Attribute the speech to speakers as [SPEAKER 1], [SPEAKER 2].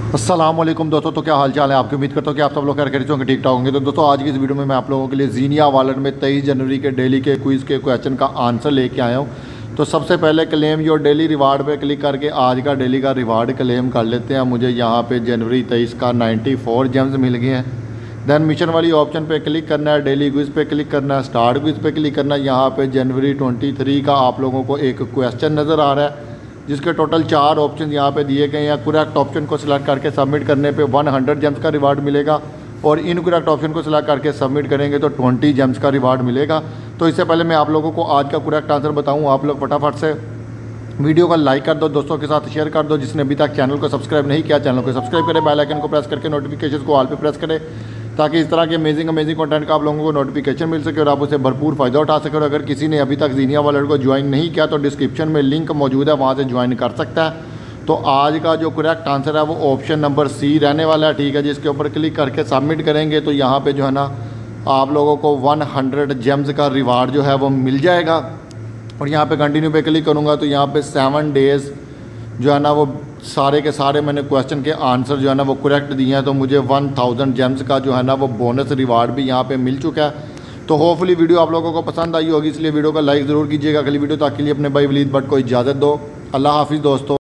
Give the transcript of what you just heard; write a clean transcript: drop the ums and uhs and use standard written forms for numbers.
[SPEAKER 1] अस्सलाम वालेकुम दोस्तों, तो क्या हाल चाल है आपकी। उम्मीद करता हूँ कि आप सब लोग खैरियत होंगे, ठीक ठाक होंगे। तो दोस्तों आज की इस वीडियो में मैं आप लोगों के लिए ज़ीनिया वॉलेट में 23 जनवरी के डेली के क्विज़ के क्वेश्चन का आंसर लेके आया हूँ। तो सबसे पहले क्लेम योर डेली रिवार्ड पे क्लिक करके आज का डेली का रिवार्ड क्लेम कर लेते हैं। मुझे यहाँ पे जनवरी 23 का 94 जेम्स मिल गए हैं। देन मिशन वाली ऑप्शन पे क्लिक करना है, डेली क्विज़ पे क्लिक करना है, स्टार्ट क्विज़ पे क्लिक करना है। यहाँ पे जनवरी 23 का आप लोगों को एक क्वेश्चन नज़र आ रहा है जिसके टोटल 4 ऑप्शन यहाँ पे दिए गए हैं। करेक्ट ऑप्शन को सिलेक्ट करके सबमिट करने पे 100 जेम्स का रिवार्ड मिलेगा और इनकरेक्ट ऑप्शन को सिलेक्ट करके सबमिट करेंगे तो 20 जेम्स का रिवार्ड मिलेगा। तो इससे पहले मैं आप लोगों को आज का करेक्ट आंसर बताऊँ, आप लोग फटाफट से वीडियो को लाइक कर दो, दोस्तों के साथ शेयर कर दो। जिसने अभी तक चैनल को सब्सक्राइब नहीं किया, चैनल को सब्सक्राइब करें, बेल आइकन को प्रेस करके नोटिफिकेशन को ऑल पे प्रेस करें ताकि इस तरह के अमेजिंग कंटेंट का आप लोगों को नोटिफिकेशन मिल सके और आप उसे भरपूर फ़ायदा उठा सके। और अगर किसी ने अभी तक ज़ीनिया वॉलेट को ज्वाइन नहीं किया तो डिस्क्रिप्शन में लिंक मौजूद है, वहाँ से ज्वाइन कर सकता है। तो आज का जो करेक्ट आंसर है वो ऑप्शन नंबर सी रहने वाला है, ठीक है। जिसके ऊपर क्लिक करके सबमिट करेंगे तो यहाँ पर जो है ना आप लोगों को 100 जेम्स का रिवार्ड जो है वो मिल जाएगा। और यहाँ पे कंटिन्यू पे क्लिक करूँगा तो यहाँ पे 7 डेज़ जो है ना वो सारे के सारे मैंने क्वेश्चन के आंसर जो है ना वो करेक्ट दिए हैं। तो मुझे 1000 जेम्स का जो है ना वो बोनस रिवार्ड भी यहाँ पे मिल चुका है। तो होपफुली वीडियो आप लोगों को पसंद आई होगी, इसलिए वीडियो को लाइक ज़रूर कीजिएगा। अगली वीडियो तक के लिए अपने भाई वलीद भट्ट को इजाज़त दो। अल्लाह हाफिज़ दोस्तों।